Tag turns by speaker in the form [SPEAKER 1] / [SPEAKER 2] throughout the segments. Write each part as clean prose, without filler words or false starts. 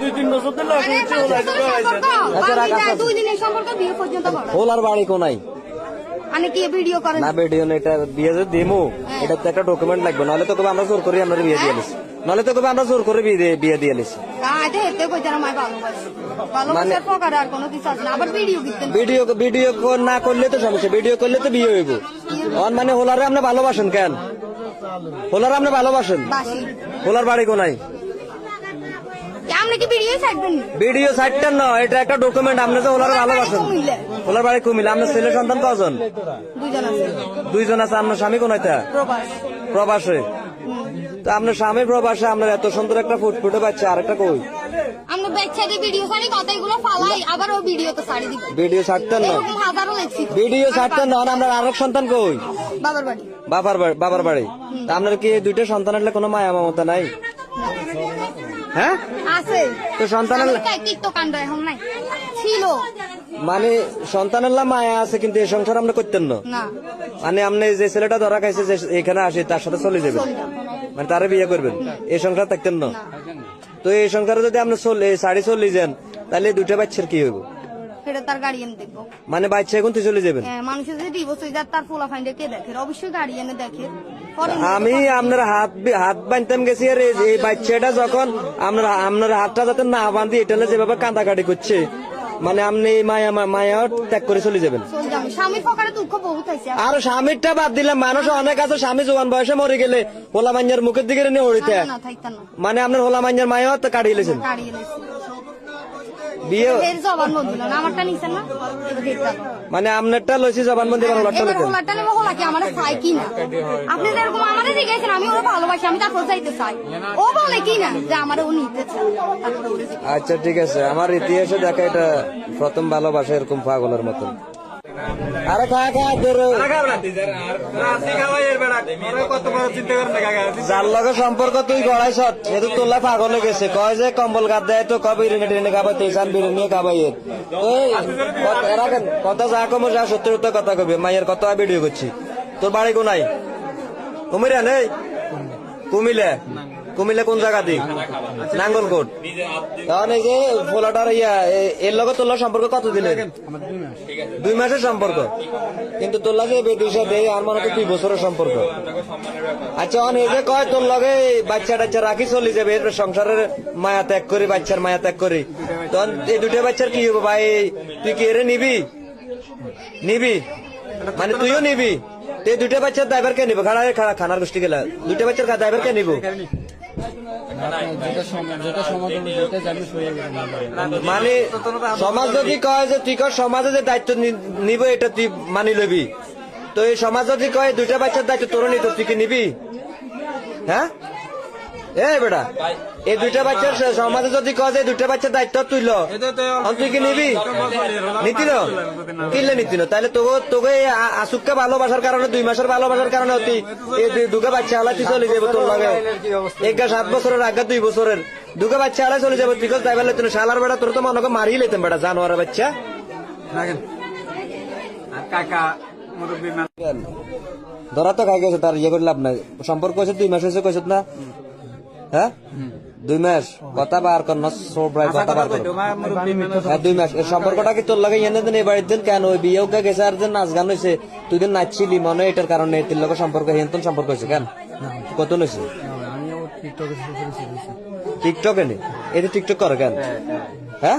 [SPEAKER 1] 2-3 বছর ধরে
[SPEAKER 2] ওলার বাড়ি কোনাই
[SPEAKER 3] মানে কি ভিডিও করেন
[SPEAKER 2] না ভিডিও না, এটা বিয়ে যদি দিমু এটা তো একটা ডকুমেন্ট লাগবে, নাহলে তো কবে আমরা জোর করে আমরা বিয়ে দিয়ে নিছি, নাহলে তো কবে আমরা জোর করে বিয়ে দিয়ে নিছি। ভিডিও না করলে তো সমস্যা, ভিডিও করলে তো বিয়ে হইব। মানে হোলারে আপনি ভালোবাসেন কেন? হোলারে আপনি ভালোবাসেন? হোলার বাড়ি কোনাই? ভিডিও সাইডটার না, এটা একটা ডকুমেন্ট। আপনি যে হোলারে ভালোবাসেন, হোলার বাড়ি কুমিল্লা। আপনার ছেলে সন্তান কজন? 2 জন আছে। আপনার স্বামী কোনাইতে? প্রবাসে। তো আপনার স্বামী প্রবাসে, আপনার এত সুন্দর একটা ফুটফুটে বাচ্চা, আরেকটা কই? ভিডিও ছাড়তেন না, ভিডিও ছাড়তেন না। আপনার আরেক সন্তান কই? বাবার বাড়ি। আপনার কি 2টা সন্তান আসলে কোনো মায়া মমতা নাই? হ্যাঁ তো সন্তানের মানে সন্তানের মায়া আছে, কিন্তু এই সংসার আমরা করতেন না। মানে আপনি যে ছেলেটা ধরা খাইছে যে এখানে আসে তার সাথে চলে যাবেন, মানে তারে বিয়ে করবেন, এই সংসার থাকতেন না। তো এই সংসারে যদি আপনি শাড়ি চলে যান, তাহলে 2টা বাচ্চার কি হইব? মানে বাচ্চা এখন তুই চলে যাবেন। আমি আপনার হাত বাঁধতাম গেছি, আর এই বাচ্চাটা যখন আপনার হাতটা যাতে না বাঁধি, এটা যেভাবে কাঁদাকাটি করছে, মানে আপনি মায়া ত্যাগ করে চলে যাবেন। আর স্বামীরটা বাদ দিলাম, মানুষ অনেক আছে স্বামী জোয়ান বয়সে মরে গেলে হোলা মাঞ্জার মুখের দিকে নিয়ে হরিতে, মানে আপনার হোলা মাঞ্জার মায়া কাটিয়ে লেছেন। বিয়ে মানে আপনারটা লইছি জবানবন্দি করার লটটা লইতেন।
[SPEAKER 3] আপনি যেরকম আমারে জিজ্ঞাসেন, আমি ওরা ভালোবাসি, আমি তারপর যাইতে চাই, ও বলে কি না যে আমার ও নিতে চায়।
[SPEAKER 2] আচ্ছা ঠিক আছে, আমার ইতিহাসে দেখা এটা প্রথম ভালোবাসা এরকম পাগলের মতন। আরে যার লগে সম্পর্ক তুই গড়াইছ এতো তোলা পাগল হয়ে গেছে, কয় যে কম্বল গাদ দেয় তো কবে বিরিয়ানি টিরিয়ানি খাবাই, তেসান বিরিয়ানি খাবাই। কথা যা কমো যা সত্যি সত্য কথা কবি, মায়ের কথা ভিডিও করছি। তোর বাড়ি কোনাই? কুমিরা নেই? কুমিল্লা কোন জায়গা দিক? নাঙ্গলকোট। তখন এই যে ফোলাটার এর লগে তোর সম্পর্ক কত দিলেন? 2 মাসের সম্পর্ক, কিন্তু তোর লাগে বেটির সাথে আর মনে হয় 2 বছরের সম্পর্ক। আচ্ছা এই যে কয় তোর লগে বাচ্চা টাচ্চা রাখি চলে যাবে, সংসারের মায়া ত্যাগ করি, বাচ্চার মায়া ত্যাগ করি, তখন এই 2টা বাচ্চার কি হবো ভাই? তুই কি এরে নিবি? মানে তুইও নিবি? এই 2টা বাচ্চার ড্রাইভার কে নিবো? খানার গোষ্ঠী গেলা 2টা বাচ্চার ড্রাইভার কে নিবো? মানে সমাজ যদি কয় যে তুই সমাজে যে দায়িত্ব নিব, এটা তুই মানি লবি। তো এই সমাজ যদি কয় 2টা বাচ্চার দায়িত্ব তোর নিত, তুই কি নিবি? হ্যাঁ বেটা, এই 2টা বাচ্চার সমাজে যদি কয় যে 2টা বাচ্চার দায়িত্ব তুইল, তুই কি নিবি? নীতি নীতি তাহলে তোকে আসুককে ভালোবাসার কারণে 2 মাসের ভালোবাসার কারণে তুই এই 2টা বাচ্চা হালা তুই চলে যাবো। তোর লাগে 7 বছরের আগে 2 বছরের 2টা বাচ্চা হালা চলে যাবো, তুই ড্রাইভার লেতেন শালার বেটা, তোর তো মনে করে মারিয়ে লেতেন বেটা, জানোয়ারের বাচ্চা। ধরা তো খাই গেছে, তার ইয়ে করে লাভ নাই। সম্পর্ক হয়েছে 2 মাস হয়েছে কইছ না? হ্যাঁ 2 মাস কথা বার কর না, কথা বার কর। 2 মাস এর সম্পর্কটা কি তোর লাগে এনে দিন? এবার দিন কেন ওই বিয়েও গেছে, আর দিন নাচ গান হয়েছে, তুই দিন নাচছিলি মনে, এটার কারণে তোর লগে সম্পর্ক হেনতন সম্পর্ক হয়েছে কেন? কত হয়েছে? টিকটকে নেই? এটা টিকটক করে কেন? হ্যাঁ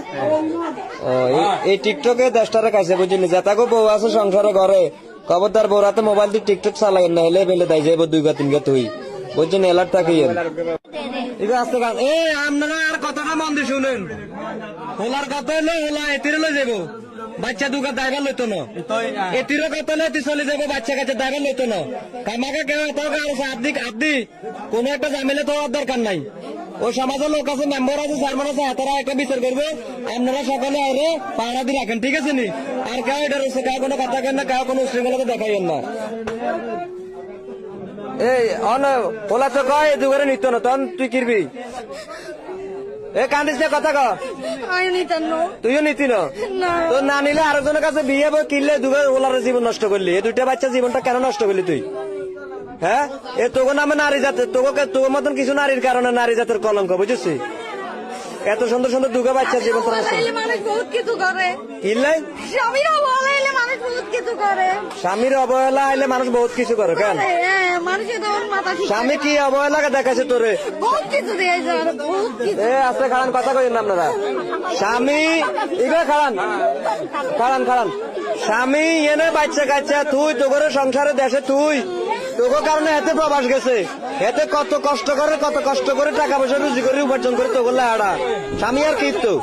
[SPEAKER 2] এই টিকটকে 10টারে খাইছে বুঝলি, যেতাগো বউ আছে সংসারে ঘরে, খবরদার বউরাতে মোবাইল দিয়ে টিকটক চালাই না, হলে বেলে দেয় যাবো 2 বা 3 গা তুই বুঝছেন, এলার্ট থাকি। আপনারা আর কথাটা মন দিয়ে শুনেন, হোলার কথা হলো হোলা এতিরে লই যাবো, বাচ্চা 2 ড্রাইভার লইতো না, এতিরও কথা হলে এতি চলে যাবো, বাচ্চা কাছে ড্রাইভার লইতো না। কামাকে কেউ আপনি কোন একটা ঝামেলা তো দরকার নাই। ওই সমাজের লোক আছে, মেম্বার আছে, চেয়ারম্যান আছে, তারা একটা বিচার করবে। আপনারা সকলে আরে পাহারা দিয়ে রাখেন, ঠিক আছে নি? আর কেউ এটা রয়েছে, কেউ কোনো কথা কেন না, কেউ কোনো উশৃঙ্খলতা দেখাইয়েন না। ওলা তো কয় 2 ঘরে নিত না, তখন তুই কিরবি? কান্দিস না, কথা কর। তুইও নিতি না? তোর না নিলে আরেকজনের কাছে বিয়ে কিনলে 2 ওলার জীবন নষ্ট করলি, এই 2টা বাচ্চার জীবনটা কেন নষ্ট করলি তুই? হ্যাঁ তোকে নামে নারী জাতের, তোর মতন কিছু নারীর কারণে নারী জাতের কলঙ্ক, বুঝেছি? এত সুন্দর সুন্দর দুগা বাচ্চা জীবন তোর আছে
[SPEAKER 3] অবহেলা মানুষ বহুত কিছু করে,
[SPEAKER 2] কিনলাই
[SPEAKER 3] স্বামীর অবহেলা মানুষ বহুত কিছু করে।
[SPEAKER 2] স্বামীর অবহেলা আইলে মানুষ বহুত কিছু করে কেন
[SPEAKER 3] হ্যাঁ, মানুষের তখন মাথা ঠিক
[SPEAKER 2] স্বামী কি অবহেলাকে দেখাচ্ছে তোরে
[SPEAKER 3] বহুত কিছু দিয়েছে, বহুত কিছু।
[SPEAKER 2] এ আস্তে খাড়ান কথা কইেন না আপনারা স্বামী এগুলো খাড়ান খাড়ান খাড়ান স্বামী এনে বাচ্চা কাচ্চা তুই তোর সংসারে দেশে তুই তোকে কারণে এতে প্রবাস গেছে এতে কত কষ্ট করে টাকা পয়সা রুজি করে উপার্জন করে তো বললে আড়া স্বামী আর কি তো